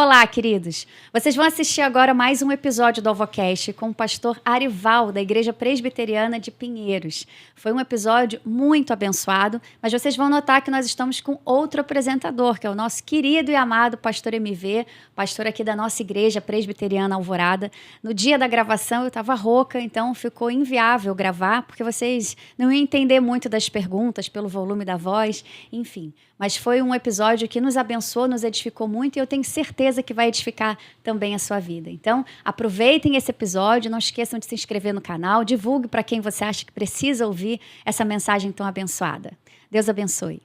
Olá, queridos! Vocês vão assistir agora mais um episódio do Alvocast com o pastor Arival, da Igreja Presbiteriana de Pinheiros. Foi um episódio muito abençoado, mas vocês vão notar que nós estamos com outro apresentador, que é o nosso querido e amado pastor MV, pastor aqui da nossa Igreja Presbiteriana Alvorada. No dia da gravação eu estava rouca, então ficou inviável gravar, porque vocês não iam entender muito das perguntas pelo volume da voz, enfim. Mas foi um episódio que nos abençoou, nos edificou muito e eu tenho certeza que vai edificar também a sua vida. Então, aproveitem esse episódio, não esqueçam de se inscrever no canal, divulgue para quem você acha que precisa ouvir essa mensagem tão abençoada. Deus abençoe.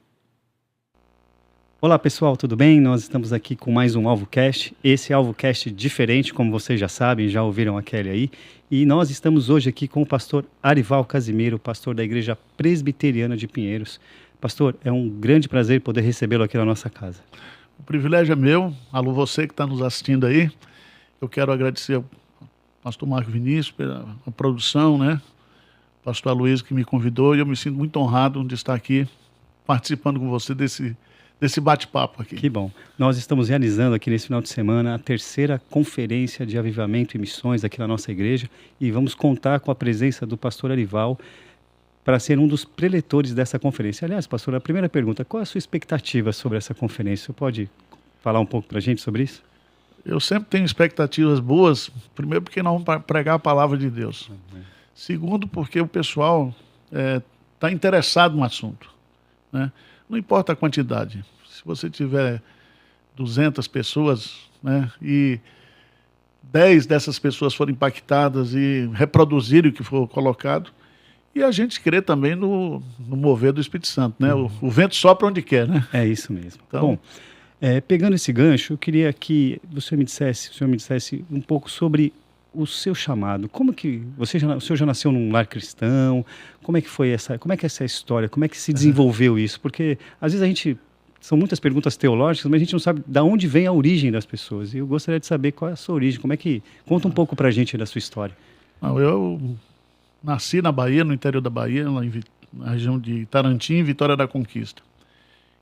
Olá pessoal, tudo bem? Nós estamos aqui com mais um AlvoCast. Esse é AlvoCast diferente, como vocês já sabem, já ouviram a Kelly aí. E nós estamos hoje aqui com o pastor Arival Casimiro, pastor da Igreja Presbiteriana de Pinheiros. Pastor, é um grande prazer poder recebê-lo aqui na nossa casa. O privilégio é meu. Alô, você que está nos assistindo aí. Eu quero agradecer ao pastor Marco Vinícius pela produção, né? Pastor Aloysio que me convidou, e eu me sinto muito honrado de estar aqui participando com você desse bate-papo aqui. Que bom. Nós estamos realizando aqui nesse final de semana a terceira conferência de avivamento e missões aqui na nossa igreja e vamos contar com a presença do pastor Arival para ser um dos preletores dessa conferência. Aliás, pastor, a primeira pergunta, qual é a sua expectativa sobre essa conferência? Você pode falar um pouco para a gente sobre isso? Eu sempre tenho expectativas boas, primeiro porque nós vamos pregar a palavra de Deus. Segundo, porque o pessoal está interessado no assunto, né? Não importa a quantidade. Se você tiver 200 pessoas, né, e 10 dessas pessoas forem impactadas e reproduzirem o que for colocado, e a gente crê também no mover do Espírito Santo, né? O vento sopra onde quer, né? É isso mesmo. Então, bom, pegando esse gancho, eu queria que o senhor me dissesse um pouco sobre o seu chamado. Como que o senhor já nasceu num lar cristão? Como é que foi como é que é essa história? Como é que se desenvolveu isso? Porque às vezes são muitas perguntas teológicas, mas a gente não sabe de onde vem a origem das pessoas. E eu gostaria de saber qual é a sua origem. Conta um pouco pra gente da sua história. Não, eu nasci na Bahia, no interior da Bahia, lá na região de Tarantim, Vitória da Conquista.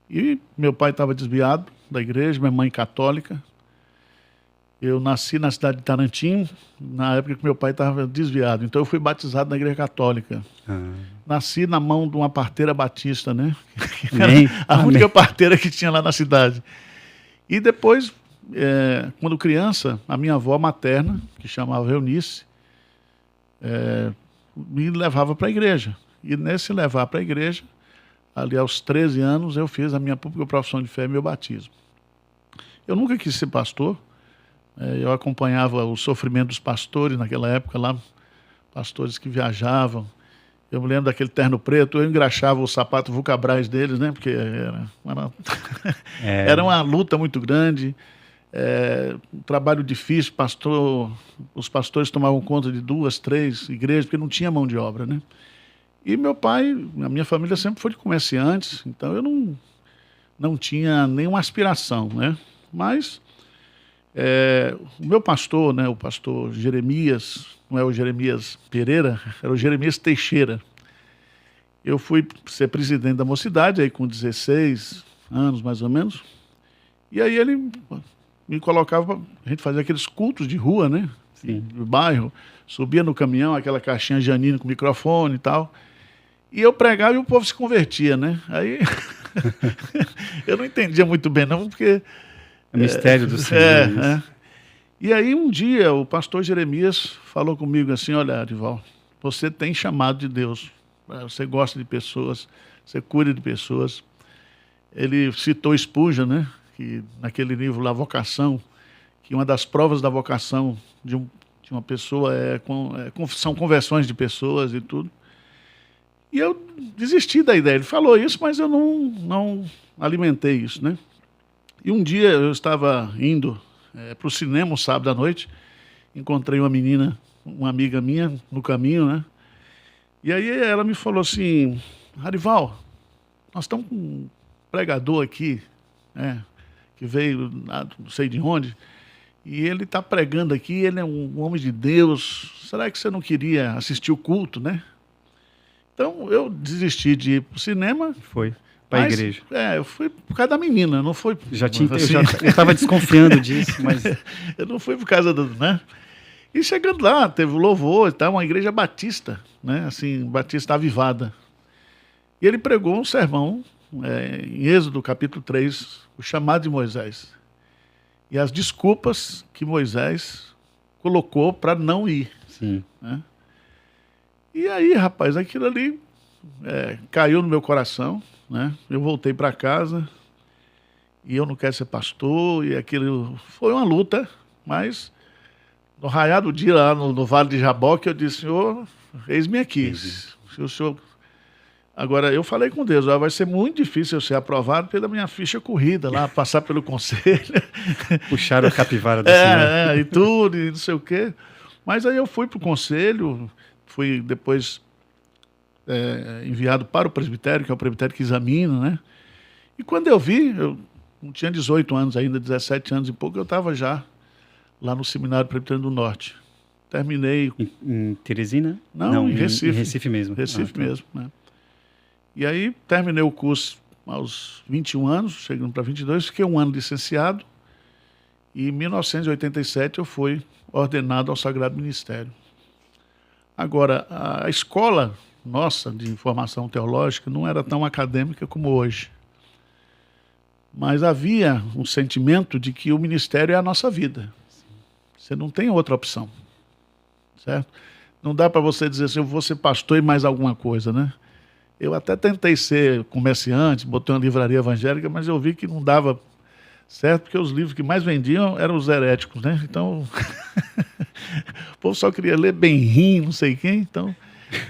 E meu pai estava desviado da igreja, minha mãe católica. Eu nasci na cidade de Tarantim, na época que meu pai estava desviado. Então eu fui batizado na igreja católica. Nasci na mão de uma parteira batista, né? A única parteira que tinha lá na cidade. E depois, quando criança, a minha avó materna, que chamava Eunice, me levava para a igreja. E nesse levar para a igreja, ali aos 13 anos, eu fiz a minha pública profissão de fé e meu batismo. Eu nunca quis ser pastor. Eu acompanhava o sofrimento dos pastores naquela época lá, pastores que viajavam. Eu me lembro daquele terno preto, eu engraxava o sapato Vulcabras deles, né? Porque era uma luta muito grande. Um trabalho difícil, os pastores tomavam conta de 2, 3 igrejas, porque não tinha mão de obra, né? E meu pai, a minha família sempre foi de comerciantes, então eu não tinha nenhuma aspiração, né? Mas o meu pastor, né, o pastor Jeremias, não é o Jeremias Pereira, era o Jeremias Teixeira. Eu fui ser presidente da mocidade, aí com 16 anos mais ou menos, e aí ele me colocava, a gente fazia aqueles cultos de rua, né? Sim. No bairro, subia no caminhão, aquela caixinha Janine com microfone e tal, e eu pregava e o povo se convertia, né? Aí eu não entendia muito bem não, porque o mistério do Senhor. E aí um dia o pastor Jeremias falou comigo assim: olha, Arival, você tem chamado de Deus, você gosta de pessoas, você cuida de pessoas. Ele citou Spurgeon, né? Que naquele livro lá, Vocação, que uma das provas da vocação de uma pessoa são conversões de pessoas e tudo. E eu desisti da ideia. Ele falou isso, mas eu não alimentei isso, né? E um dia eu estava indo para o cinema, um sábado à noite, encontrei uma menina, uma amiga minha, no caminho, né? E aí ela me falou assim: Arival, nós estamos com um pregador aqui, né, que veio, não sei de onde, e ele está pregando aqui, ele é um homem de Deus, será que você não queria assistir o culto, né? Então eu desisti de ir para o cinema. Foi. para a igreja. Eu fui por causa da menina, não foi... Eu já estava desconfiando disso, mas... Eu não fui por causa do... né? E chegando lá, teve louvor e tal, uma igreja batista, né? Assim, batista avivada. E ele pregou um sermão, em Êxodo capítulo 3, o chamado de Moisés. E as desculpas que Moisés colocou para não ir. Sim. Né? E aí, rapaz, aquilo ali caiu no meu coração, né? Eu voltei para casa e eu não quero ser pastor, e aquilo foi uma luta, mas no raiar do dia lá no Vale de Jaboque, eu disse: Senhor, eis-me aqui. Se o senhor... Agora, eu falei com Deus, vai ser muito difícil eu ser aprovado pela minha ficha corrida lá, passar pelo conselho. Puxaram a capivara do senhor. E tudo, e não sei o quê. Mas aí eu fui para o conselho, fui depois enviado para o presbitério, que é o presbitério que examina, né? E quando eu vi, eu não tinha 18 anos ainda, 17 anos e pouco, eu estava já lá no Seminário Presbiteriano do Norte. Terminei... Em Teresina? Não, em Recife. Em Recife mesmo. Recife mesmo, né? E aí terminei o curso aos 21 anos, chegando para 22, fiquei um ano licenciado, e em 1987 eu fui ordenado ao Sagrado Ministério. Agora, a escola nossa de formação teológica não era tão acadêmica como hoje. Mas havia um sentimento de que o ministério é a nossa vida. Você não tem outra opção, certo? Não dá para você dizer assim: eu vou ser pastor e mais alguma coisa, né? Eu até tentei ser comerciante, botei uma livraria evangélica, mas eu vi que não dava certo, porque os livros que mais vendiam eram os heréticos, né? Então, o povo só queria ler Benrim, não sei quem, então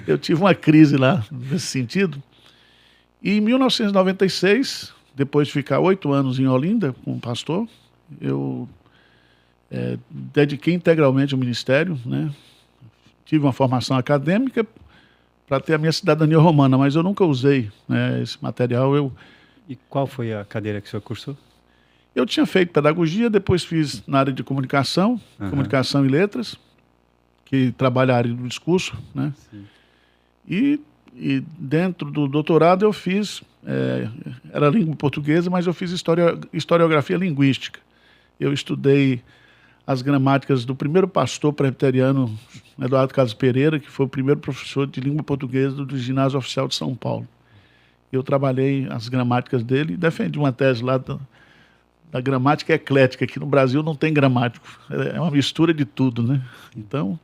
eu tive uma crise lá nesse sentido. E em 1996, depois de ficar 8 anos em Olinda como pastor, eu dediquei integralmente ao ministério, né? Tive uma formação acadêmica para ter a minha cidadania romana, mas eu nunca usei, né, esse material. E qual foi a cadeira que o senhor cursou? Eu tinha feito pedagogia, depois fiz na área de comunicação, comunicação e letras, que trabalha a área do discurso, né? Sim. E dentro do doutorado eu fiz, era língua portuguesa, mas eu fiz historiografia linguística. Eu estudei as gramáticas do primeiro pastor presbiteriano, Eduardo Carlos Pereira, que foi o primeiro professor de língua portuguesa do Ginásio Oficial de São Paulo. Eu trabalhei as gramáticas dele e defendi uma tese lá da gramática eclética, que no Brasil não tem gramático, é uma mistura de tudo, né? Então,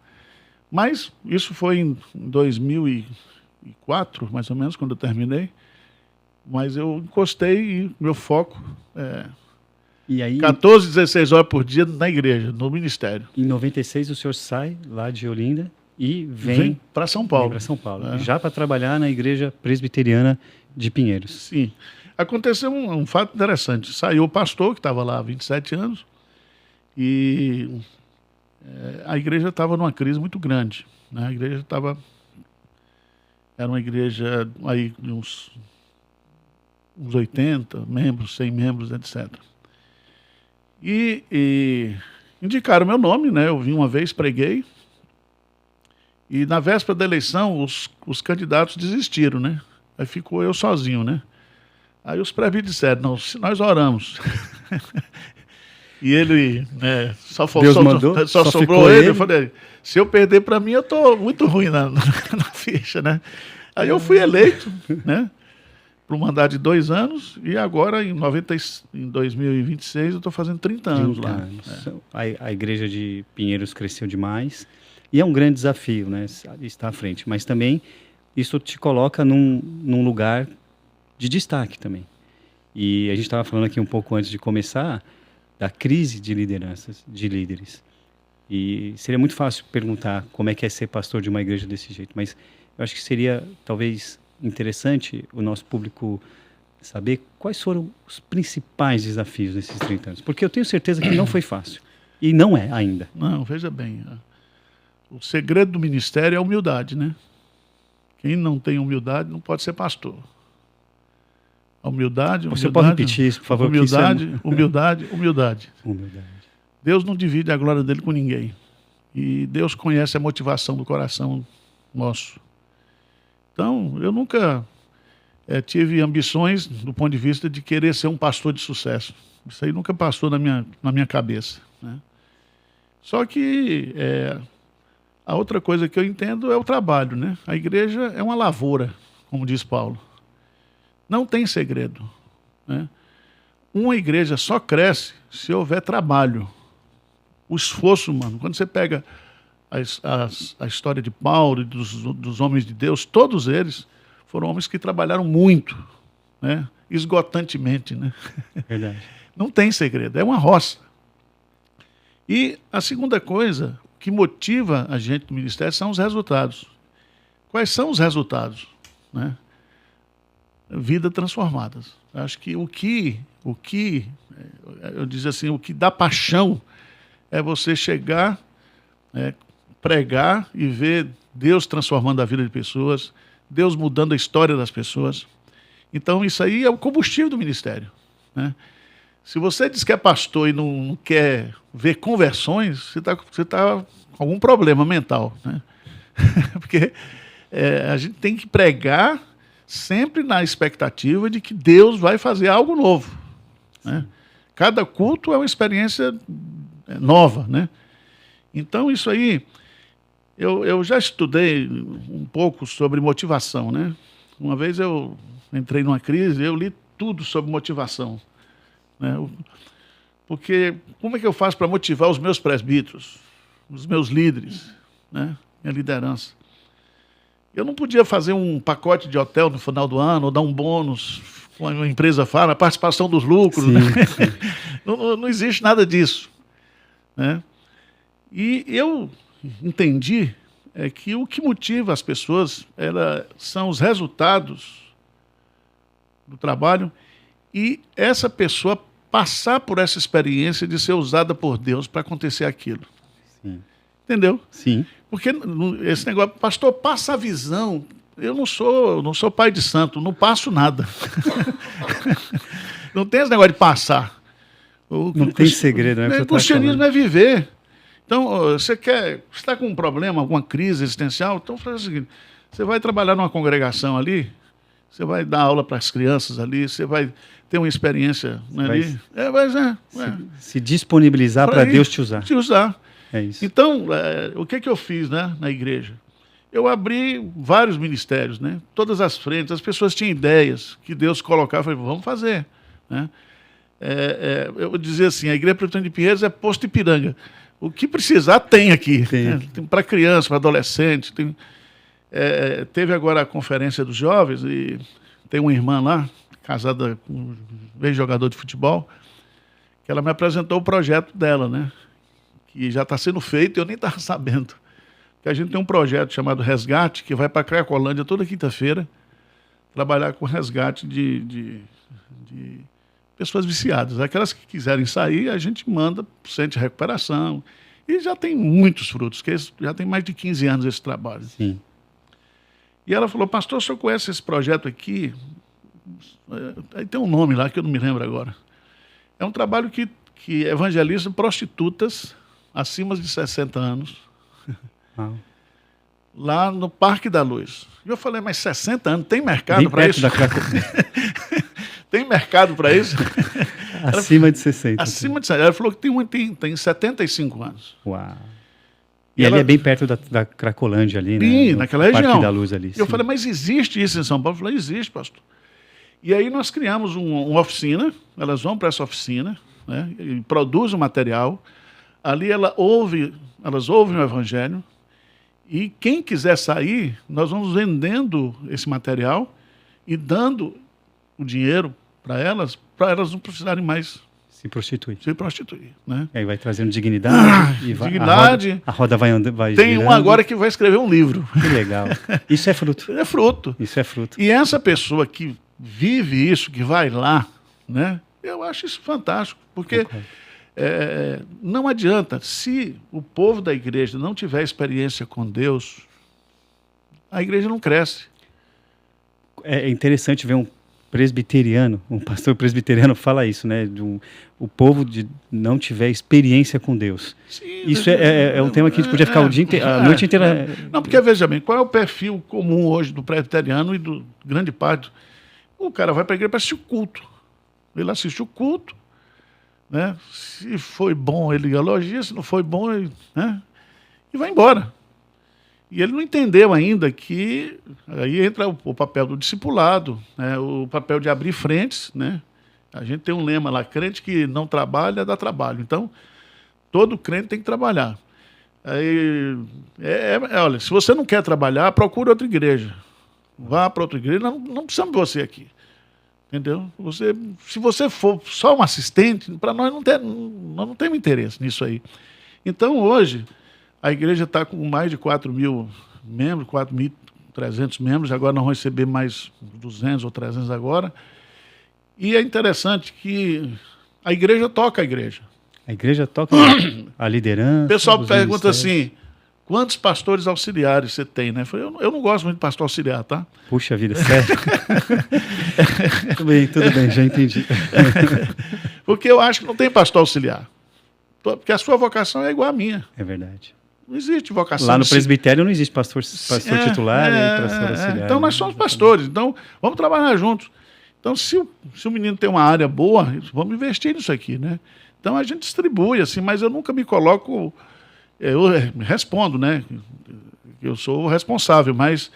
mas isso foi em 2004, mais ou menos, quando eu terminei, mas eu encostei e meu foco E aí, 14, 16 horas por dia na igreja, no ministério. em 96 o senhor sai lá de Olinda e vem para São Paulo. Para São Paulo, já para trabalhar na Igreja Presbiteriana de Pinheiros. Sim. Aconteceu um fato interessante. Saiu o pastor, que estava lá há 27 anos, e a igreja estava numa crise muito grande, né? A igreja era uma igreja aí de uns 80 membros, 100 membros, etc. E indicaram meu nome, né? Eu vim uma vez, preguei, e na véspera da eleição os candidatos desistiram, né? Aí ficou eu sozinho, né? Aí os presbíteros disseram: não, se nós oramos. E ele, né, só sobrou ele. Eu falei: se eu perder para mim, eu estou muito ruim na ficha, né? Aí eu fui eleito, né? Para um mandato de 2 anos, e agora, em 2026, eu estou fazendo 30 anos lá. A igreja de Pinheiros cresceu demais, e é um grande desafio, né, estar à frente, mas também isso te coloca num lugar de destaque também. E a gente estava falando aqui um pouco antes de começar da crise de lideranças, de líderes. E seria muito fácil perguntar como é que é ser pastor de uma igreja desse jeito, mas eu acho que seria, talvez, interessante o nosso público saber quais foram os principais desafios nesses 30 anos. Porque eu tenho certeza que não foi fácil. E não é ainda. Não, veja bem. O segredo do ministério é a humildade, né? Quem não tem humildade não pode ser pastor. A humildade... Você pode repetir isso, por favor? Humildade. Deus não divide a glória dele com ninguém. E Deus conhece a motivação do coração nosso. Então, eu nunca tive ambições do ponto de vista de querer ser um pastor de sucesso. Isso aí nunca passou na minha cabeça, né? Só que a outra coisa que eu entendo é o trabalho, né? A igreja é uma lavoura, como diz Paulo. Não tem segredo, né? Uma igreja só cresce se houver trabalho. O esforço humano. Quando você pega a história de Paulo e dos homens de Deus, todos eles foram homens que trabalharam muito, né? Esgotantemente, né? Verdade. Não tem segredo, é uma roça. E a segunda coisa que motiva a gente no ministério são os resultados. Quais são os resultados, né? Vidas transformadas. Acho que o que eu diz assim, o que dá paixão é você chegar, pregar e ver Deus transformando a vida de pessoas, Deus mudando a história das pessoas. Então isso aí é o combustível do ministério, né? Se você diz que é pastor e não quer ver conversões, você tá com algum problema mental, né? Porque a gente tem que pregar sempre na expectativa de que Deus vai fazer algo novo, né? Cada culto é uma experiência nova, né? Então, isso aí, eu já estudei um pouco sobre motivação, né? Uma vez eu entrei numa crise, eu li tudo sobre motivação, né? Porque como é que eu faço para motivar os meus presbíteros, os meus líderes, né? Minha liderança? Eu não podia fazer um pacote de hotel no final do ano, ou dar um bônus, como a empresa fala, a participação dos lucros, né? Não existe nada disso, né? E eu entendi que o que motiva as pessoas são os resultados do trabalho e essa pessoa passar por essa experiência de ser usada por Deus para acontecer aquilo. Sim. Entendeu? Sim. Porque esse negócio, pastor, passa a visão. Eu não sou pai de santo, não passo nada. Não tem esse negócio de passar. Não tem segredo, né? O cristianismo é viver. Então, você está com um problema, alguma crise existencial, então faz o seguinte, você vai trabalhar numa congregação ali, você vai dar aula para as crianças ali, você vai ter uma experiência ali. Se disponibilizar para Deus te usar. Te usar. É isso. Então, o que eu fiz, né, na igreja? Eu abri vários ministérios, né? Todas as frentes, as pessoas tinham ideias que Deus colocava, eu falei, vamos fazer, né? Eu dizia assim, a Igreja Presbiteriana de Pinheiros é posto Ipiranga. O que precisar tem aqui. Tem para criança, para adolescente. Teve agora a conferência dos jovens e tem uma irmã lá, casada com um ex-jogador de futebol, que ela me apresentou o projeto dela, né? Que já está sendo feito e eu nem estava sabendo. Que a gente tem um projeto chamado Resgate, que vai para a Cracolândia toda quinta-feira, trabalhar com resgate de pessoas viciadas. Aquelas que quiserem sair, a gente manda para o centro de recuperação. E já tem muitos frutos, que já tem mais de 15 anos esse trabalho. Sim. E ela falou, pastor, o senhor conhece esse projeto aqui? Aí tem um nome lá que eu não me lembro agora. É um trabalho que evangeliza prostitutas acima de 60 anos. Lá no Parque da Luz. E eu falei, mas 60 anos, tem mercado para isso? Tem mercado para isso? Acima de 60. Acima de 60. Ela falou que tem 75 anos. Uau. E ali é bem perto da Cracolândia ali, né? Sim, naquela região. Parque da Luz ali. Eu falei, mas existe isso em São Paulo? Eu falei, existe, pastor. E aí nós criamos uma oficina, elas vão para essa oficina, né, e produzem o material. Ali elas ouvem o evangelho. E quem quiser sair, nós vamos vendendo esse material e dando o dinheiro para elas não precisarem mais se prostituir, né? Aí vai trazendo dignidade. Dignidade. A roda vai andando. Tem um agora que vai escrever um livro. Que legal. Isso é fruto. É fruto. Isso é fruto. E essa pessoa que vive isso, que vai lá, né? Eu acho isso fantástico, porque não adianta, se o povo da igreja não tiver experiência com Deus, a igreja não cresce. É interessante ver um pastor presbiteriano fala isso, né? O povo não tiver experiência com Deus. Sim, isso é um tema que a gente podia ficar a noite inteira. Não, porque veja bem, qual é o perfil comum hoje do presbiteriano e do grande parte? O cara vai para a igreja para assistir o culto. Ele assiste o culto, né? Se foi bom, ele elogia, se não foi bom, ele, né? E vai embora. E ele não entendeu ainda que aí entra o papel do discipulado, né? O papel de abrir frentes, né? A gente tem um lema lá, crente que não trabalha, dá trabalho. Então, todo crente tem que trabalhar. Aí, olha, se você não quer trabalhar, procure outra igreja. Vá para outra igreja, não precisamos de você aqui. Entendeu? Se você for só um assistente, para nós não temos interesse nisso aí. Então, hoje, a igreja está com mais de 4.000 membros, 4.300 membros, agora nós vamos receber mais 200 ou 300 agora. E é interessante que a igreja toca a igreja. A igreja toca a liderança. O pessoal pergunta assim, quantos pastores auxiliares você tem, né? Eu falei, eu não gosto muito de pastor auxiliar, tá? Puxa vida, sério? Tudo bem, já entendi. Porque eu acho que não tem pastor auxiliar. Porque a sua vocação é igual à minha. É verdade. Não existe vocação. Lá no presbitério não existe pastor titular e pastor auxiliar. Então nós somos pastores, então vamos trabalhar juntos. Então se o menino tem uma área boa, vamos investir nisso aqui, né? Então a gente distribui, assim, mas eu nunca me coloco, eu respondo, né? Eu sou o responsável, mas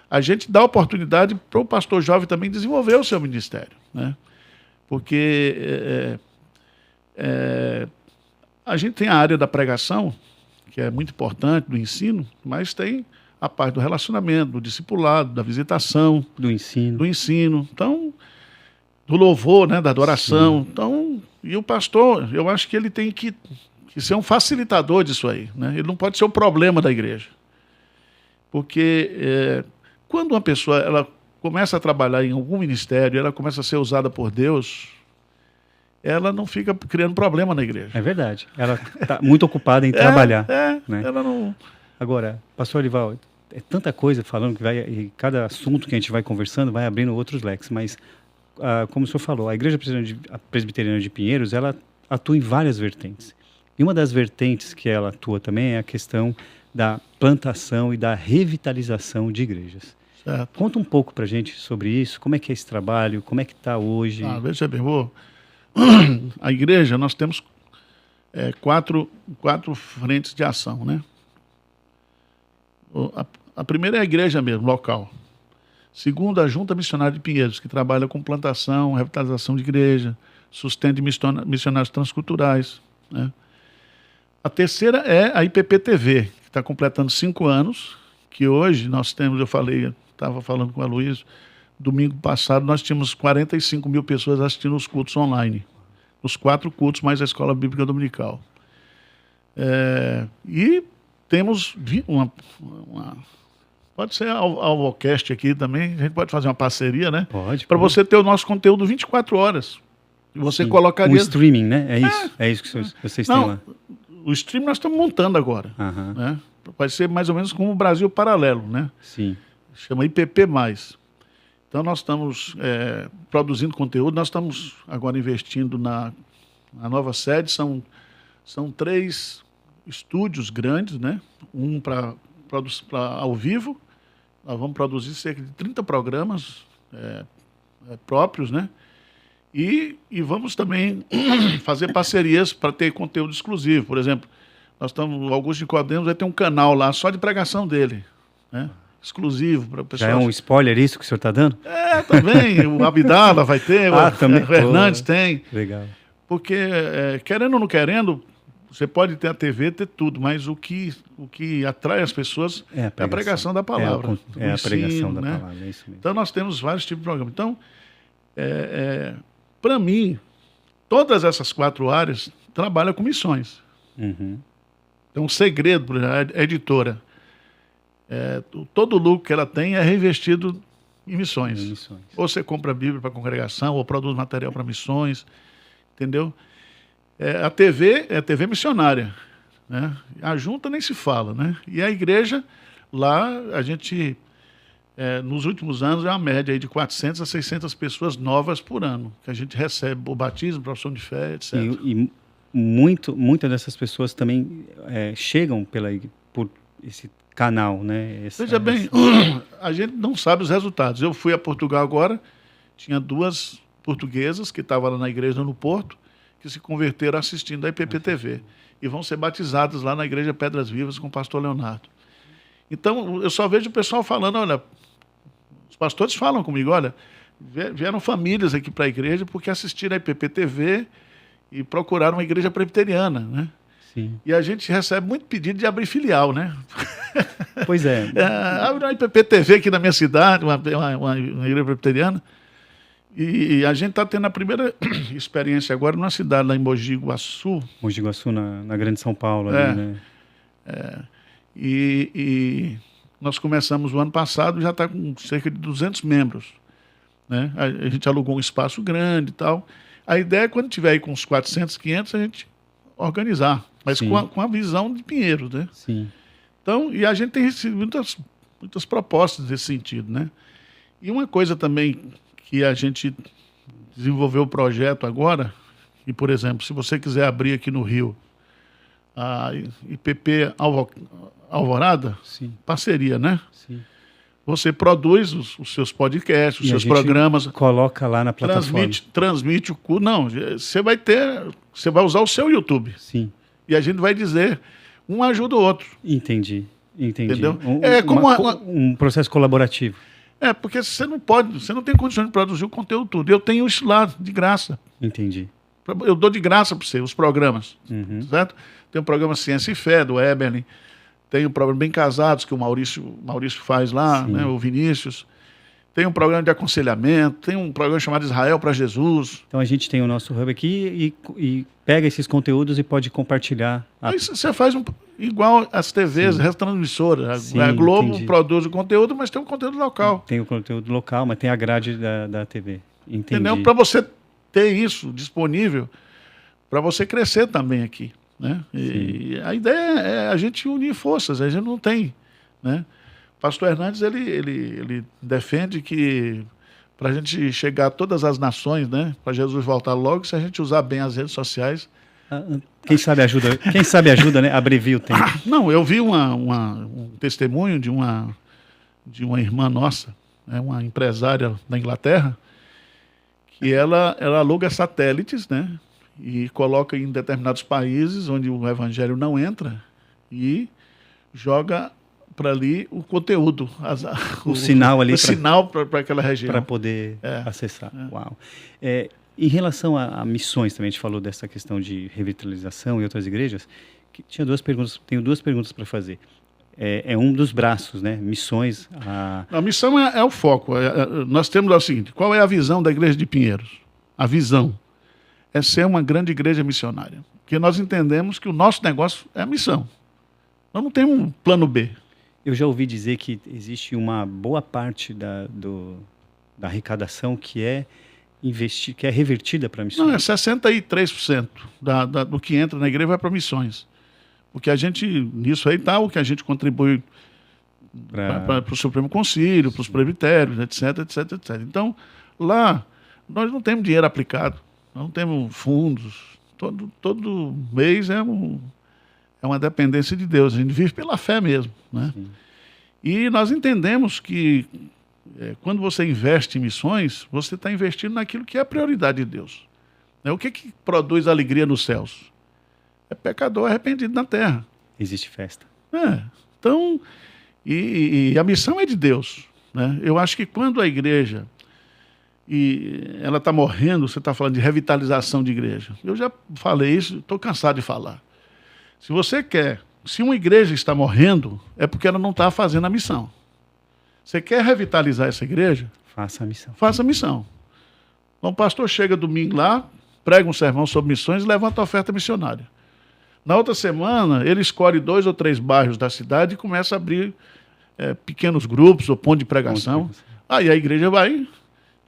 a gente dá oportunidade para o pastor jovem também desenvolver o seu ministério, né? Porque a gente tem a área da pregação, que é muito importante, do ensino, mas tem a parte do relacionamento, do discipulado, da visitação. Do ensino. Então, do louvor, né, da adoração. Sim. Então, e o pastor, eu acho que ele tem que ser um facilitador disso aí, né? Ele não pode ser o problema da igreja. Porque quando uma pessoa ela começa a trabalhar em algum ministério, ela começa a ser usada por Deus, ela não fica criando problema na igreja. É verdade. Ela está muito ocupada em trabalhar. Né? Ela não... Agora, pastor Arival, é tanta coisa falando que e cada assunto que a gente vai conversando vai abrindo outros leques, mas como o senhor falou, a Igreja Presbiteriana de Pinheiros, ela atua em várias vertentes. E uma das vertentes que ela atua também é a questão da plantação e da revitalização de igrejas. Certo. Conta um pouco para a gente sobre isso, como é que é esse trabalho, como é que está hoje. Veja bem, a igreja, nós temos quatro frentes de ação, né? A primeira é a igreja mesmo, local. Segunda, a Junta Missionária de Pinheiros, que trabalha com plantação, revitalização de igreja, sustento de missionários transculturais, né? A terceira é a IPP-TV, que está completando 5 anos, que hoje nós temos, estava falando com a Luísa, domingo passado nós tínhamos 45 mil pessoas assistindo os cultos online, os 4 cultos mais a Escola Bíblica Dominical. E temos pode ser a Alvocast aqui também, a gente pode fazer uma parceria, né? Pode. Para você ter o nosso conteúdo 24 horas. E você Sim. colocaria... Um streaming, né? É isso que vocês têm lá. O streaming nós estamos montando agora. Né? Vai ser mais ou menos como o Brasil Paralelo, né? Sim. Chama IPP+. Então nós estamos produzindo conteúdo, nós estamos agora investindo na nova sede, são 3 estúdios grandes, né? Um para ao vivo, nós vamos produzir cerca de 30 programas próprios, né? E vamos também fazer parcerias para ter conteúdo exclusivo. Por exemplo, o Augusto de Codemos vai ter um canal lá só de pregação dele, né? Exclusivo para o pessoal. Já é um spoiler isso que o senhor está dando? Também. O Abdala vai ter, também. O Hernandes tem. Legal. Porque, querendo ou não querendo, você pode ter a TV, ter tudo, mas o que atrai as pessoas é a pregação da palavra. É a pregação da palavra, é isso mesmo. Então nós temos vários tipos de programas. Então, para mim, todas essas 4 áreas trabalham com missões. Uhum. Então, um segredo para a editora, todo o lucro que ela tem é reinvestido em missões. Ou você compra a Bíblia para a congregação, ou produz material para missões, entendeu? A TV é a TV missionária, né? A junta nem se fala, né? E a igreja, lá a gente, nos últimos anos, é uma média aí de 400 a 600 pessoas novas por ano, que a gente recebe o batismo, profissão de fé, etc. E muitas dessas pessoas também chegam por esse canal, né? Veja bem, a gente não sabe os resultados. Eu fui a Portugal agora tinha 2 portuguesas que estavam lá na igreja no Porto, que se converteram assistindo a IPP-TV. E vão ser batizadas lá na igreja Pedras Vivas com o pastor Leonardo. Então, eu só vejo o pessoal falando, olha, os pastores falam comigo, olha, vieram famílias aqui para a igreja porque assistiram a IPP-TV e procuraram uma igreja presbiteriana, né? Sim. E a gente recebe muito pedido de abrir filial, né? Pois é. Abre uma IPP-TV aqui na minha cidade, uma igreja presbiteriana. E a gente está tendo a primeira experiência agora numa cidade lá em Mogi Guaçu. Mogi Guaçu, na Grande São Paulo, ali, né? E nós começamos o ano passado, já está com cerca de 200 membros. Né? A gente alugou um espaço grande e tal. A ideia é, quando tiver aí com uns 400, 500, a gente organizar. Mas com a visão de Pinheiros, né? Sim. Então, e a gente tem recebido muitas propostas nesse sentido, né? E uma coisa também que a gente desenvolveu o projeto agora, e, por exemplo, se você quiser abrir aqui no Rio a IPP Alvorada, Sim. Parceria, né? Sim. Você produz os seus podcasts, os seus programas. Coloca lá na plataforma. Transmite o curso. Não, você vai usar o seu YouTube. Sim. E a gente vai dizer, um ajuda o outro. Entendi. Entendeu? Um processo colaborativo. Porque você não tem condições de produzir o conteúdo todo. Eu tenho isso lá, de graça. Entendi. Eu dou de graça para você, os programas. Uhum. Certo? Tem o programa Ciência e Fé, do Eberlin. Tem o programa Bem Casados, que o Maurício faz lá, né, o Vinícius. Tem um programa de aconselhamento, tem um programa chamado Israel para Jesus. Então a gente tem o nosso hub aqui e pega esses conteúdos e pode compartilhar. Aí você faz igual as TVs, as transmissoras. A Globo produz o conteúdo, mas tem um conteúdo local. Tem o conteúdo local, mas tem a grade da TV. Entendi. Entendeu? Para você ter isso disponível, para você crescer também aqui. Né? E a ideia é a gente unir forças, a gente não tem. Né? Pastor Hernandes ele defende que para a gente chegar a todas as nações, né, para Jesus voltar logo, se a gente usar bem as redes sociais. Quem sabe ajuda, né? Abrevia o tempo. Não, eu vi um testemunho de uma irmã nossa, né, uma empresária da Inglaterra, que ela aluga satélites, né? E coloca em determinados países onde o evangelho não entra e joga para ali o conteúdo. O sinal ali. O sinal para aquela região. Para poder acessar. Uau. Em relação a missões também, a gente falou dessa questão de revitalização e outras igrejas, que tenho 2 perguntas para fazer. É um dos braços, né? Missões. A missão é o foco. Nós temos o seguinte, qual é a visão da igreja de Pinheiros? A visão é ser uma grande igreja missionária. Porque nós entendemos que o nosso negócio é a missão. Nós não temos um plano B. Eu já ouvi dizer que existe uma boa parte da arrecadação que é revertida para missões. Não, é 63% do que entra na igreja vai para missões. Porque a gente, nisso aí está o que a gente contribui para o Supremo Concílio, para os presbitérios, etc, etc, etc. Então, lá, nós não temos dinheiro aplicado. Não temos fundos. Todo mês é uma dependência de Deus. A gente vive pela fé mesmo. Né? E nós entendemos que quando você investe em missões, você está investindo naquilo que é a prioridade de Deus. O que produz alegria nos céus? É pecador arrependido na terra. Existe festa. Então, e a missão é de Deus. Né? Eu acho que quando a igreja... e ela está morrendo, você está falando de revitalização de igreja. Eu já falei isso, estou cansado de falar. Se uma igreja está morrendo, é porque ela não está fazendo a missão. Você quer revitalizar essa igreja? Faça a missão. Faça a missão. Então o pastor chega domingo lá, prega um sermão sobre missões e levanta a oferta missionária. Na outra semana, ele escolhe 2 ou 3 bairros da cidade e começa a abrir pequenos grupos ou ponto de pregação. Aí a igreja vai...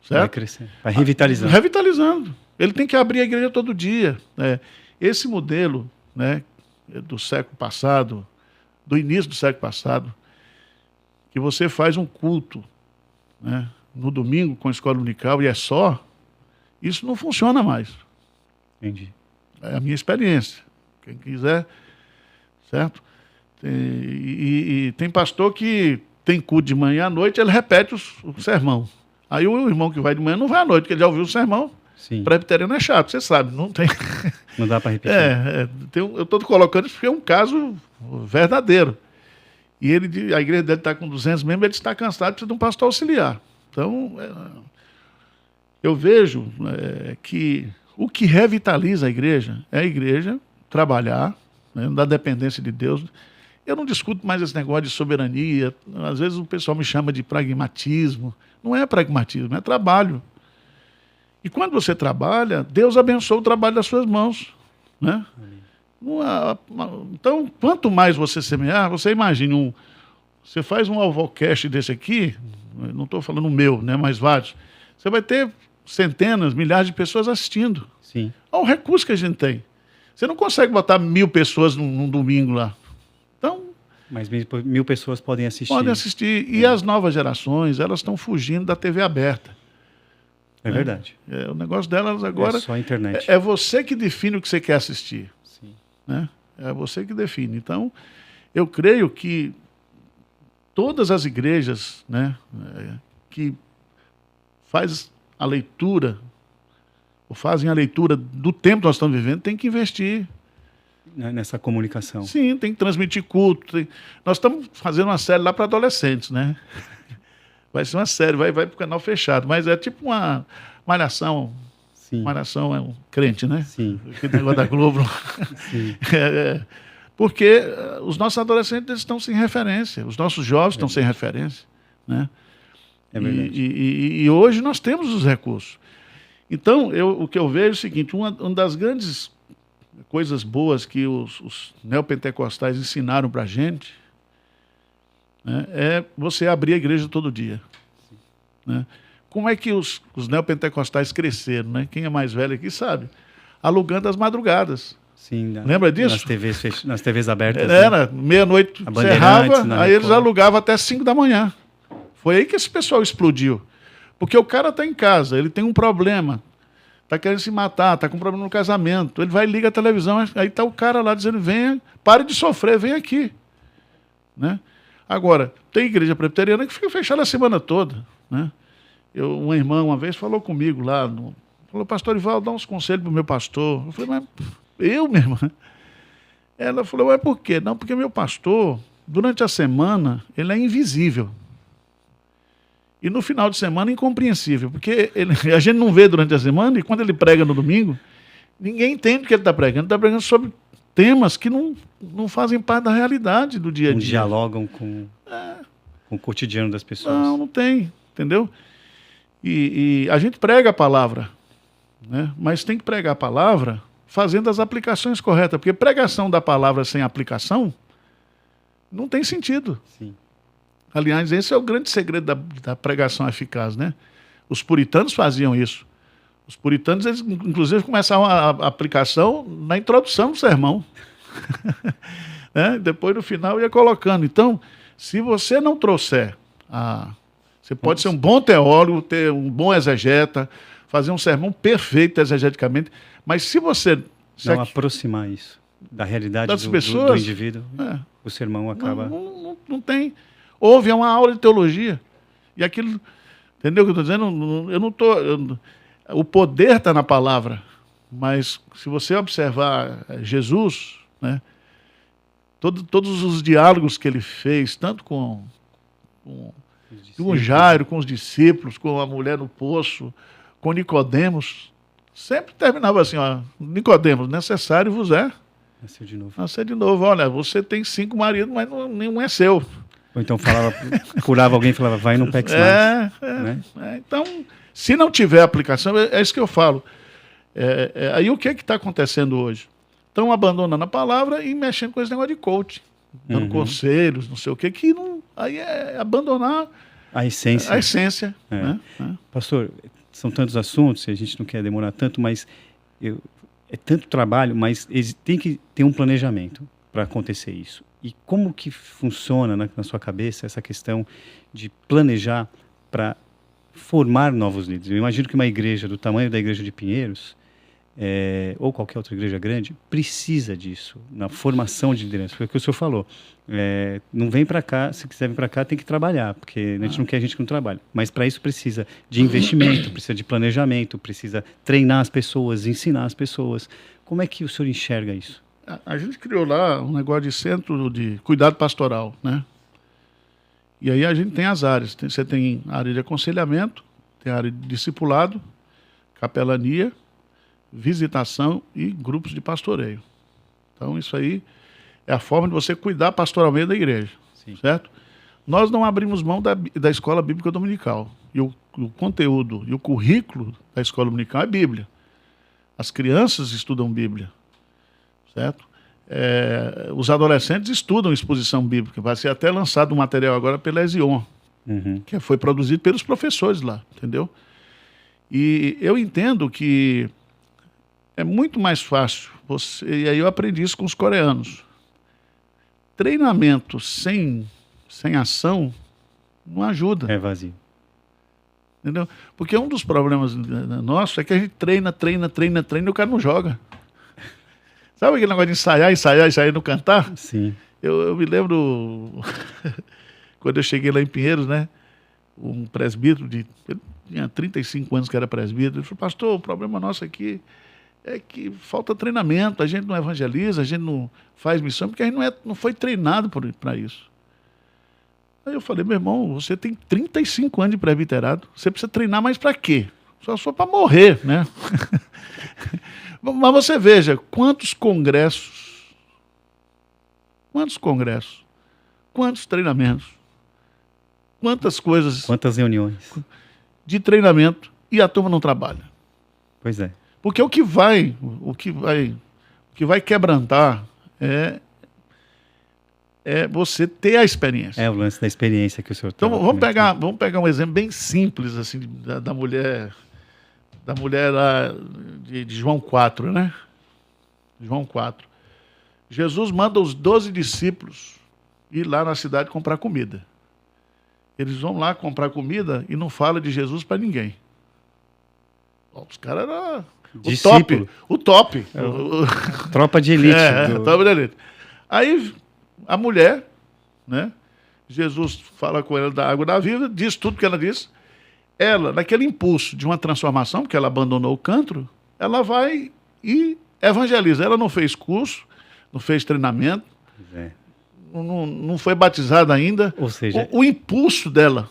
Certo? Vai crescendo, vai revitalizando. Revitalizando. Ele tem que abrir a igreja todo dia. Né? Esse modelo, né, do século passado, do início do século passado, que você faz um culto, né, no domingo com a escola dominical e isso não funciona mais. Entendi. É a minha experiência. Quem quiser, certo? E tem pastor que tem culto de manhã à noite, ele repete o sermão. Aí o irmão que vai de manhã não vai à noite, porque ele já ouviu o sermão. Sim. Presbiteriano é chato, você sabe, não tem... Não dá para repetir. Eu estou colocando isso porque é um caso verdadeiro. E a igreja dele está com 200 membros, ele está cansado, precisa de um pastor auxiliar. Então, eu vejo que o que revitaliza a igreja é a igreja trabalhar, né, da dependência de Deus. Eu não discuto mais esse negócio de soberania. Às vezes o pessoal me chama de pragmatismo. Não é pragmatismo, é trabalho. E quando você trabalha, Deus abençoa o trabalho das suas mãos, né? Então, quanto mais você semear, você imagina, você faz um alvocast desse aqui, não estou falando o meu, né, mas vários, você vai ter centenas, milhares de pessoas assistindo. Sim. Olha o recurso que a gente tem. Você não consegue botar 1000 pessoas num domingo lá. Então... Mas 1000 pessoas podem assistir. Podem assistir. E as novas gerações, elas estão fugindo da TV aberta. É verdade. O negócio delas agora... É só a internet. É você que define o que você quer assistir. Sim. Né? É você que define. Então, eu creio que todas as igrejas, né, que faz a leitura, ou fazem a leitura do tempo que nós estamos vivendo, tem que investir. Nessa comunicação. Sim, tem que transmitir culto. Nós estamos fazendo uma série lá para adolescentes, né? Vai ser uma série, vai para o canal fechado, mas é tipo uma malhação. Sim. Malhação é um crente, né? Sim. Aquele negócio da Globo. Sim. Porque os nossos adolescentes estão sem referência, os nossos jovens estão sem referência, né? É verdade. E hoje nós temos os recursos. Então, o que eu vejo é o seguinte, uma das grandes coisas boas que os neopentecostais ensinaram para a gente, né, é você abrir a igreja todo dia. Né? Como é que os neopentecostais cresceram? Né? Quem é mais velho aqui sabe. Alugando as madrugadas. Sim, lembra disso? Nas TVs abertas. Era, né? Meia-noite cerrava, aí eles alugavam até 5 da manhã. Foi aí que esse pessoal explodiu. Porque o cara está em casa, ele tem um problema, está querendo se matar, está com um problema no casamento. Ele vai e liga a televisão, aí está o cara lá dizendo, venha, pare de sofrer, vem aqui. Né? Agora, tem igreja presbiteriana que fica fechada a semana toda. Né? Uma irmã uma vez falou comigo lá, falou, pastor Ivaldo, dá uns conselhos para o meu pastor. Eu falei, mas minha irmã? Ela falou, mas por quê? Não, porque meu pastor, durante a semana, ele é invisível. E no final de semana, incompreensível, porque a gente não vê durante a semana e quando ele prega no domingo, ninguém entende o que ele está pregando. Ele está pregando sobre temas que não fazem parte da realidade do dia a dia. Não dialogam com o cotidiano das pessoas. Não tem, entendeu? E a gente prega a palavra, né? Mas tem que pregar a palavra fazendo as aplicações corretas, porque pregação da palavra sem aplicação não tem sentido. Sim. Aliás, esse é o grande segredo da pregação eficaz, né? Os puritanos faziam isso. Os puritanos, eles, inclusive, começavam a aplicação na introdução do sermão. Né? Depois, no final, ia colocando. Então, se você não trouxer... Você pode ser um bom teólogo, ter um bom exegeta, fazer um sermão perfeito exegeticamente, mas se você... Não aproximar isso da realidade das pessoas, do indivíduo, o sermão acaba... Não tem... Houve uma aula de teologia. E aquilo... Entendeu o que eu estou dizendo? Eu não estou... O poder está na palavra. Mas se você observar Jesus, né, todos os diálogos que ele fez, tanto com Jairo, com os discípulos, com a mulher no poço, com Nicodemos, sempre terminava assim, ó, Nicodemos, necessário vos é nascer de novo. Nascer de novo. Olha, você tem 5 maridos, mas nenhum é seu. Ou então curava alguém e falava, vai e não peques mais. Né? Então, se não tiver aplicação, é isso que eu falo. Aí o que está acontecendo hoje? Estão abandonando a palavra e mexendo com esse negócio de coach, dando conselhos, não sei o quê, que não, aí é abandonar a essência. A essência. Né? Pastor, são tantos assuntos, e a gente não quer demorar tanto, mas é tanto trabalho, mas tem que ter um planejamento para acontecer isso. E como que funciona na sua cabeça essa questão de planejar para formar novos líderes? Eu imagino que uma igreja do tamanho da igreja de Pinheiros, ou qualquer outra igreja grande, precisa disso, na formação de liderança. Foi o que o senhor falou. Não vem para cá, se quiser vir para cá, tem que trabalhar, porque a gente não quer gente que não trabalha. Mas para isso precisa de investimento, precisa de planejamento, precisa treinar as pessoas, ensinar as pessoas. Como é que o senhor enxerga isso? A gente criou lá um negócio de centro de cuidado pastoral, né? E aí a gente tem as áreas. Você tem a área de aconselhamento, tem a área de discipulado, capelania, visitação e grupos de pastoreio. Então isso aí é a forma de você cuidar pastoralmente da igreja. Sim. Certo? Nós não abrimos mão da escola bíblica dominical. E o conteúdo e o currículo da escola dominical é Bíblia. As crianças estudam Bíblia. Certo? Os adolescentes estudam exposição bíblica. Vai ser até lançado um material agora pela Ezion, que foi produzido pelos professores lá, entendeu? E eu entendo que é muito mais fácil, e aí eu aprendi isso com os coreanos. Treinamento sem ação não ajuda. É vazio. Entendeu? Porque um dos problemas nossos é que a gente treina e o cara não joga. Sabe aquele negócio de ensaiar e não cantar? Sim. Eu me lembro, quando eu cheguei lá em Pinheiros, né? Um presbítero, ele tinha 35 anos que era presbítero, ele falou: pastor, o problema nosso aqui é que falta treinamento, a gente não evangeliza, a gente não faz missão, porque a gente não foi treinado para isso. Aí eu falei: meu irmão, você tem 35 anos de presbiterado, você precisa treinar mais para quê? Só for para morrer, né? Mas você veja, quantos congressos, quantos treinamentos, quantas coisas... Quantas reuniões. De treinamento, e a turma não trabalha. Pois é. Porque o que vai quebrantar é você ter a experiência. É o lance da experiência que o senhor tem. Então vamos pegar um exemplo bem simples assim da mulher lá de João 4, né? João 4. Jesus manda os 12 discípulos ir lá na cidade comprar comida. Eles vão lá comprar comida e não fala de Jesus para ninguém. Os caras eram o top. Tropa de elite. Tropa de elite. Aí a mulher, né? Jesus fala com ela da água da vida, diz tudo que ela disse. Ela, naquele impulso de uma transformação, porque ela abandonou o canto, ela vai e evangeliza. Ela não fez curso, não fez treinamento, não foi batizada ainda. Ou seja, o impulso dela,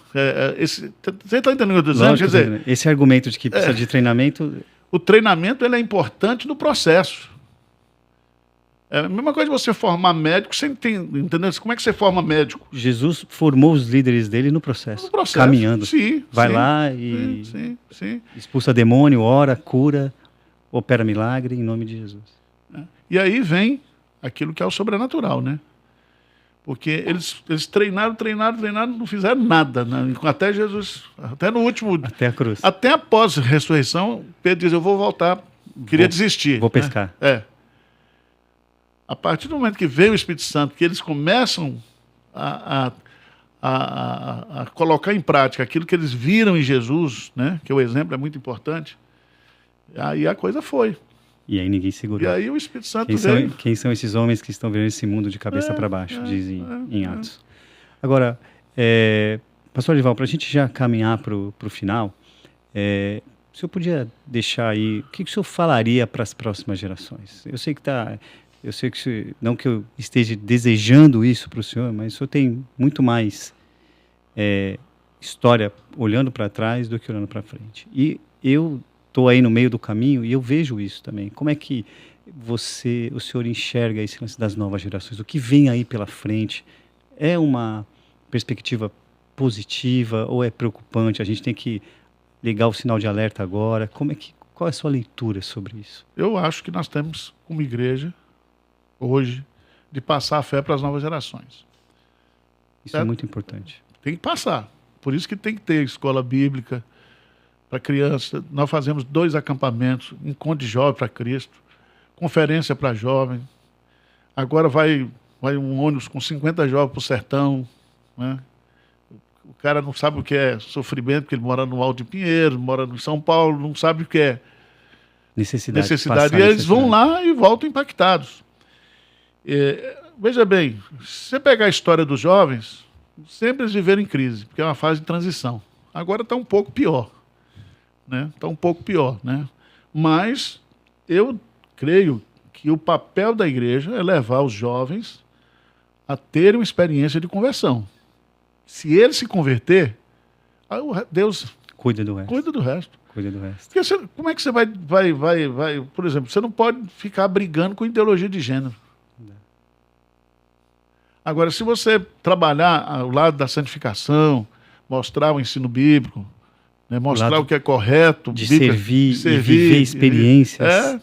você está entendendo o que eu estou dizendo? Quer dizer, esse argumento de que precisa de treinamento... O treinamento ele é importante no processo. É a mesma coisa de você formar médico, você entendeu? Como é que você forma médico? Jesus formou os líderes dele no processo. Caminhando. Sim. Vai lá e sim. expulsa demônio, ora, cura, opera milagre em nome de Jesus. E aí vem aquilo que é o sobrenatural, né? Porque eles treinaram, não fizeram nada. Né? Até Jesus, até no último... Até a cruz. Até após a ressurreição, Pedro diz: eu vou voltar, queria desistir. Vou pescar. A partir do momento que veio o Espírito Santo, que eles começam a colocar em prática aquilo que eles viram em Jesus, né? Que o exemplo é muito importante, aí a coisa foi. E aí ninguém segurou. E aí o Espírito Santo veio. Quem são esses homens que estão vendo esse mundo de cabeça para baixo, dizem em Atos. Agora, pastor Arival, para a gente já caminhar para o final, o senhor podia deixar aí, o que o senhor falaria para as próximas gerações? Eu sei que não que eu esteja desejando isso para o senhor, mas o senhor tem muito mais história olhando para trás do que olhando para frente. E eu estou aí no meio do caminho e eu vejo isso também. Como é que o senhor enxerga esse lance das novas gerações? O que vem aí pela frente? É uma perspectiva positiva ou é preocupante? A gente tem que ligar o sinal de alerta agora? Qual é a sua leitura sobre isso? Eu acho que nós temos, como igreja, hoje, de passar a fé para as novas gerações. Isso é muito importante. Tem que passar. Por isso que tem que ter escola bíblica para crianças. Nós fazemos 2 acampamentos, encontro de jovem para Cristo, conferência para jovem. Agora vai um ônibus com 50 jovens para o sertão, né? O cara não sabe o que é sofrimento, porque ele mora no Alto de Pinheiros, mora em São Paulo, não sabe o que é. necessidade. E eles vão lá e voltam impactados. Veja bem, se você pegar a história dos jovens, sempre eles viveram em crise, porque é uma fase de transição. Agora está um pouco pior. Né? Está um pouco pior. Né? Mas eu creio que o papel da igreja é levar os jovens a terem uma experiência de conversão. Se ele se converter, aí Deus cuida do resto. Cuida do resto. Cuida do resto. Porque como é que você vai... Por exemplo, você não pode ficar brigando com ideologia de gênero. Agora, se você trabalhar ao lado da santificação, mostrar o ensino bíblico, né, mostrar o que é correto... De servir e viver experiências.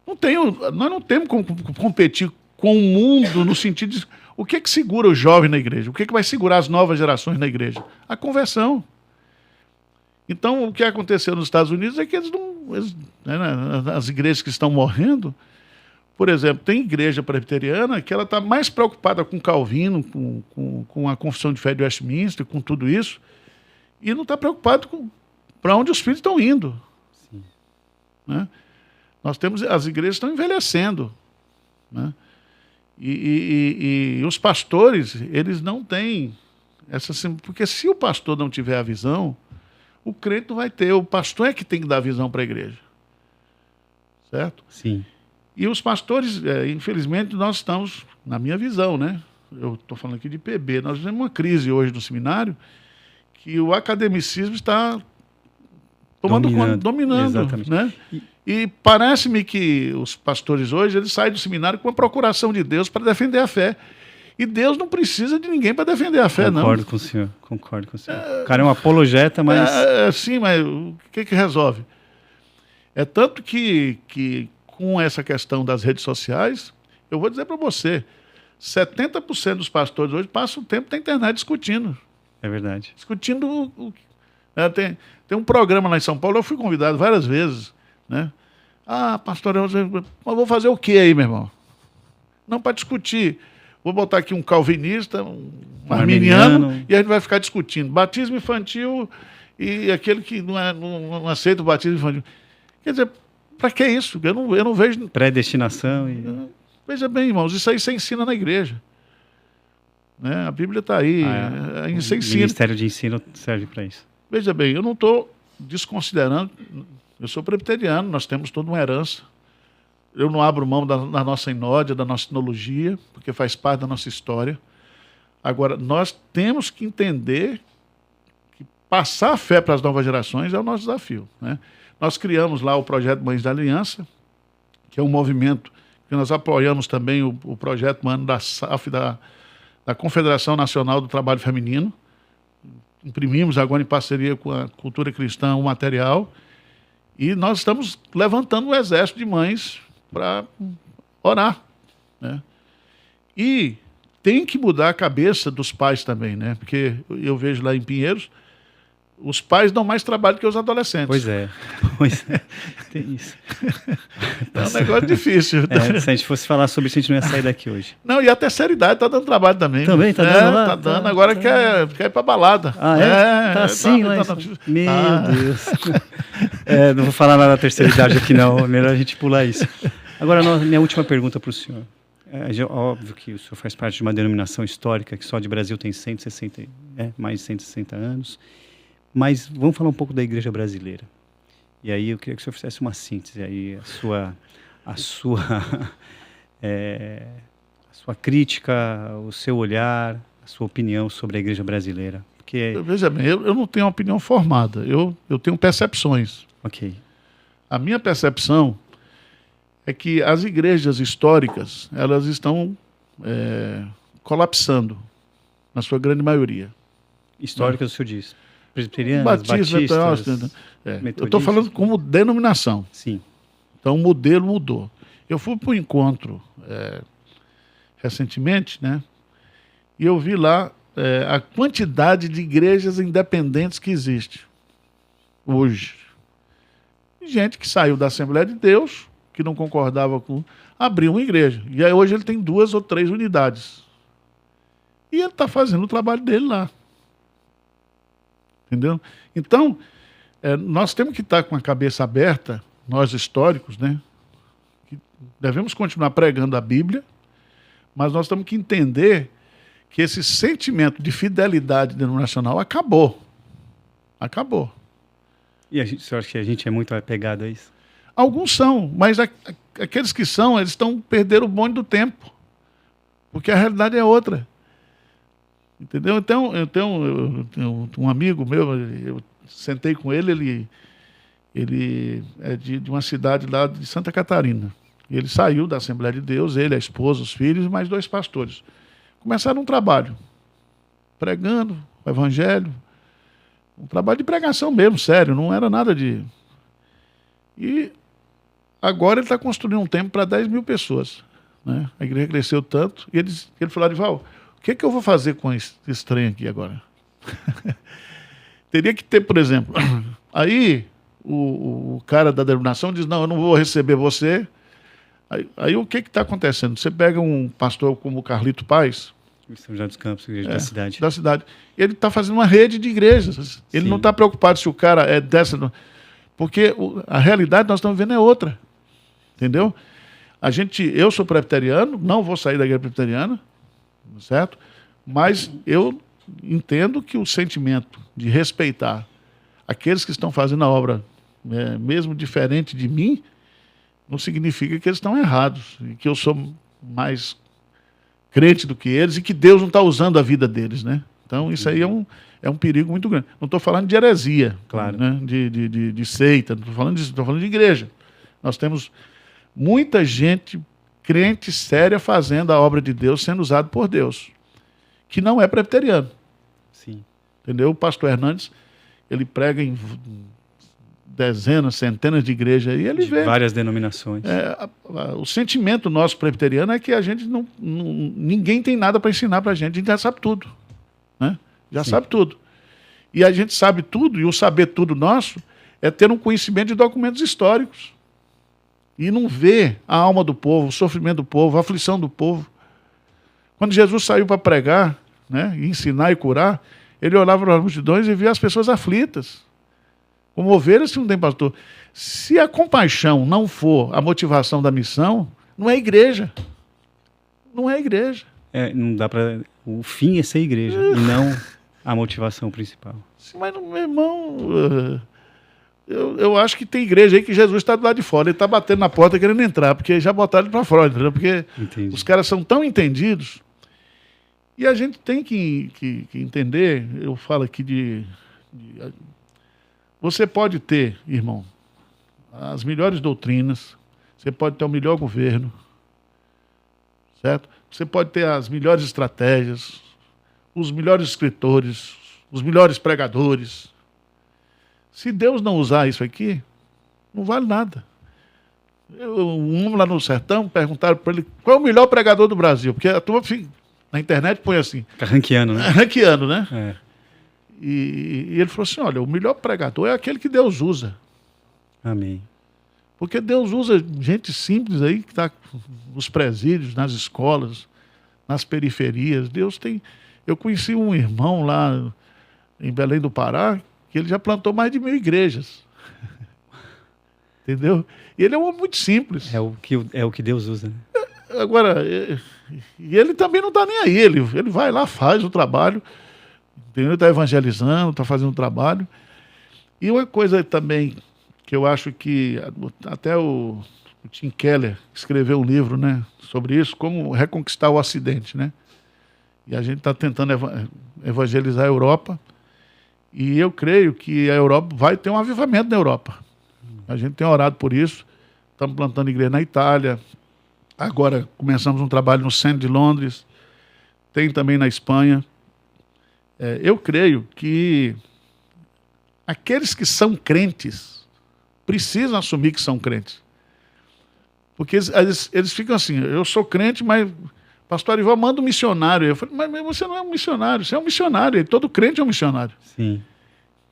Nós não temos como competir com o mundo no sentido de... O que segura o jovem na igreja? O que vai segurar as novas gerações na igreja? A conversão. Então, o que aconteceu nos Estados Unidos é que as igrejas que estão morrendo... Por exemplo, tem igreja presbiteriana que ela está mais preocupada com Calvino, com a Confissão de Fé de Westminster, com tudo isso, e não está preocupado com para onde os filhos estão indo. Sim. Né? As igrejas estão envelhecendo. Né? E os pastores, eles não têm porque se o pastor não tiver a visão, o crente não vai ter. O pastor é que tem que dar a visão para a igreja. Certo? Sim. E os pastores, infelizmente, nós estamos, na minha visão, né? Eu estou falando aqui de PB, nós temos uma crise hoje no seminário que o academicismo está dominando. Exatamente. Né? E parece-me que os pastores hoje, eles saem do seminário com a procuração de Deus para defender a fé. E Deus não precisa de ninguém para defender a fé, não. Concordo com o senhor. O cara é um apologeta, mas... Sim, mas o que resolve? É tanto que com essa questão das redes sociais, eu vou dizer para você, 70% dos pastores hoje passam o tempo na internet discutindo. É verdade. Discutindo tem um programa lá em São Paulo, eu fui convidado várias vezes, né? Pastor, eu vou fazer o que aí, meu irmão? Não, para discutir. Vou botar aqui um calvinista, um arminiano, e a gente vai ficar discutindo. Batismo infantil e aquele que não aceita o batismo infantil. Quer dizer, para que isso? Eu não vejo... Predestinação Veja bem, irmãos, isso aí você ensina na igreja. Né? A Bíblia está aí. Você ensina. O Ministério de Ensino serve para isso. Veja bem, eu não estou desconsiderando... Eu sou presbiteriano, nós temos toda uma herança. Eu não abro mão da nossa inódia, da nossa etnologia, porque faz parte da nossa história. Agora, nós temos que entender que passar a fé para as novas gerações é o nosso desafio. Né? Nós criamos lá o Projeto Mães da Aliança, que é um movimento que nós apoiamos também o Projeto Mano da SAF, da Confederação Nacional do Trabalho Feminino. Imprimimos agora em parceria com a Cultura Cristã um material e nós estamos levantando um exército de mães para orar. Né? E tem que mudar a cabeça dos pais também, né? Porque eu vejo lá em Pinheiros, os pais dão mais trabalho que os adolescentes. Pois é, tem isso. É um negócio difícil. Se a gente fosse falar sobre isso, a gente não ia sair daqui hoje. Não, e a terceira idade está dando trabalho também. Também está dando lá? Está dando, agora quer ir para balada. Tá assim lá. Meu Deus. Não vou falar nada da terceira idade aqui não, melhor a gente pular isso. Agora, minha última pergunta para o senhor. Óbvio que o senhor faz parte de uma denominação histórica que só de Brasil tem mais de 160 anos. Mas vamos falar um pouco da igreja brasileira. E aí eu queria que o senhor fizesse uma síntese aí, a sua crítica, o seu olhar, a sua opinião sobre a igreja brasileira. Porque... Veja bem, eu não tenho uma opinião formada, eu tenho percepções. Ok. A minha percepção é que as igrejas históricas, elas estão colapsando, na sua grande maioria. Históricas, o senhor diz? Presbiterianas, batistas, eu estou falando como denominação. Sim. Então o modelo mudou. Eu fui para um encontro recentemente, né? E eu vi lá a quantidade de igrejas independentes que existe hoje. Gente que saiu da Assembleia de Deus, que não concordava com... abriu uma igreja. E aí hoje ele tem 2 ou 3 unidades. E ele está fazendo o trabalho dele lá. Entendeu? Então, nós temos que estar com a cabeça aberta nós históricos, né, que devemos continuar pregando a Bíblia, mas nós temos que entender que esse sentimento de fidelidade denominacional acabou. Acabou. E você acha que a gente é muito apegado a isso? Alguns são, mas aqueles que são, eles estão perdendo o bonde do tempo. Porque a realidade é outra. Entendeu? Então, eu tenho um amigo meu, eu sentei com ele é de uma cidade lá de Santa Catarina. Ele saiu da Assembleia de Deus, ele, a esposa, os filhos e mais 2 pastores. Começaram um trabalho, pregando o evangelho, um trabalho de pregação mesmo, sério, não era nada de... E agora ele está construindo um templo para 10 mil pessoas. Né? A igreja cresceu tanto, e ele falou, Arival, o que eu vou fazer com esse trem aqui agora? Teria que ter, por exemplo, aí o cara da denominação diz, não, eu não vou receber você. Aí o que está acontecendo? Você pega um pastor como o Carlito Paz, São José dos Campos, igreja da cidade. Da cidade. Ele está fazendo uma rede de igrejas. Ele não está preocupado se o cara é dessa... Porque a realidade nós estamos vendo é outra. Entendeu? Eu sou presbiteriano, não vou sair da igreja presbiteriana, certo? Mas eu entendo que o sentimento de respeitar aqueles que estão fazendo a obra, mesmo diferente de mim, não significa que eles estão errados, e que eu sou mais crente do que eles e que Deus não está usando a vida deles, né? Então isso aí é um perigo muito grande. Não estou falando de heresia, claro, né? de seita, não estou falando disso, estou falando de igreja. Nós temos muita gente crente séria fazendo a obra de Deus, sendo usado por Deus, que não é presbiteriano. Sim. Entendeu? O pastor Hernandes, ele prega em dezenas, centenas de igrejas e ele vê várias denominações. O sentimento nosso presbiteriano é que a gente ninguém tem nada para ensinar para a gente já sabe tudo, né? Já sabe tudo. E a gente sabe tudo, e o saber tudo nosso é ter um conhecimento de documentos históricos e não ver a alma do povo, o sofrimento do povo, a aflição do povo. Quando Jesus saiu para pregar, né, ensinar e curar, ele olhava para as multidões e via as pessoas aflitas. Como ovelhas que não tem pastor. Se a compaixão não for a motivação da missão, não é igreja. Não é igreja. Não dá para... O fim é ser igreja e não a motivação principal. Mas, meu irmão, eu acho que tem igreja aí que Jesus está do lado de fora. Ele está batendo na porta querendo entrar, porque já botaram ele para fora, entendeu? Porque Entendi. Os caras são tão entendidos. E a gente tem que entender, eu falo aqui você pode ter, irmão, as melhores doutrinas, você pode ter o melhor governo, certo? Você pode ter as melhores estratégias, os melhores escritores, os melhores pregadores. Se Deus não usar isso aqui, não vale nada. Um homem lá no sertão perguntaram para ele qual é o melhor pregador do Brasil, porque a turma na internet põe assim. Ranqueando, né? Ranqueando, né? É. E ele falou assim, olha, o melhor pregador é aquele que Deus usa. Amém. Porque Deus usa gente simples aí, que está nos presídios, nas escolas, nas periferias. Deus tem... Eu conheci um irmão lá em Belém do Pará, que ele já plantou mais de 1000 igrejas. Entendeu? E ele é um homem muito simples. É o que Deus usa, né? Agora, e ele também não está nem aí. Ele vai lá, faz o trabalho, entendeu? Está evangelizando, está fazendo o trabalho. E uma coisa também que eu acho que até o Tim Keller escreveu um livro, né, sobre isso, como reconquistar o Ocidente, né? E a gente está tentando evangelizar a Europa. E eu creio que a Europa vai ter um avivamento na Europa. A gente tem orado por isso. Estamos plantando igreja na Itália. Agora começamos um trabalho no centro de Londres. Tem também na Espanha. Eu creio que aqueles que são crentes precisam assumir que são crentes. Porque eles ficam assim, eu sou crente, mas pastor Arival manda um missionário. Eu falei, mas você não é um missionário, você é um missionário. Todo crente é um missionário. Sim.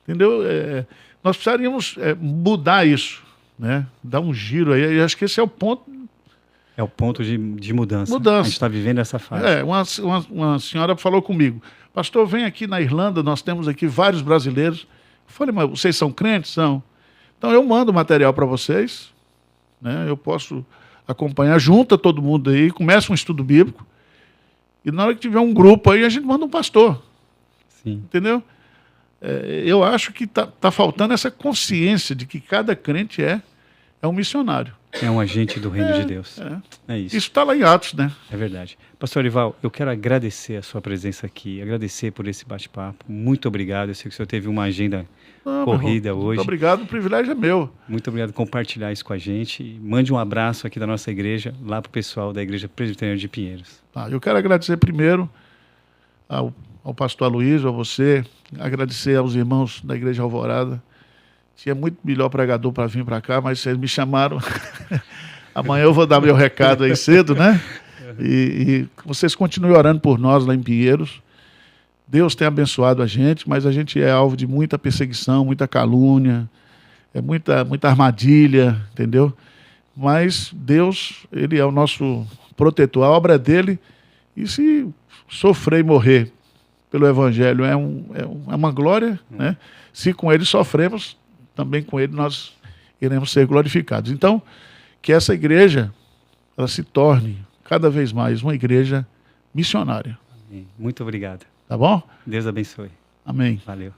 Entendeu? Nós precisaríamos mudar isso, né? Dar um giro aí. Eu acho que esse é o ponto. É o ponto de mudança. Mudança. A gente está vivendo essa fase. Uma senhora falou comigo, pastor, vem aqui na Irlanda, nós temos aqui vários brasileiros. Eu falei, mas vocês são crentes? São. Então eu mando material para vocês, né? Eu posso acompanhar, junta todo mundo aí, começa um estudo bíblico, e na hora que tiver um grupo aí, a gente manda um pastor. Sim. Entendeu? Eu acho que tá faltando essa consciência de que cada crente é um missionário. É um agente do reino de Deus. É isso. Isso está lá em Atos, né? É verdade. Pastor Arival, eu quero agradecer a sua presença aqui, agradecer por esse bate-papo. Muito obrigado. Eu sei que o senhor teve uma agenda corrida hoje. Muito obrigado, o privilégio é meu. Muito obrigado por compartilhar isso com a gente. E mande um abraço aqui da nossa igreja, lá para o pessoal da Igreja Presbiteriana de Pinheiros. Eu quero agradecer primeiro ao pastor Aloysio, a você, agradecer aos irmãos da Igreja Alvorada. Tinha muito melhor pregador para vir para cá, mas vocês me chamaram. Amanhã eu vou dar meu recado aí cedo, né? E vocês continuem orando por nós lá em Pinheiros. Deus tem abençoado a gente, mas a gente é alvo de muita perseguição, muita calúnia, muita armadilha, entendeu? Mas Deus, Ele é o nosso protetor, a obra é dele, e se sofrer e morrer pelo Evangelho é uma glória, né? Se com Ele sofremos, também com Ele nós iremos ser glorificados. Então, que essa igreja ela se torne cada vez mais uma igreja missionária. Amém. Muito obrigado. Tá bom? Deus abençoe. Amém. Valeu.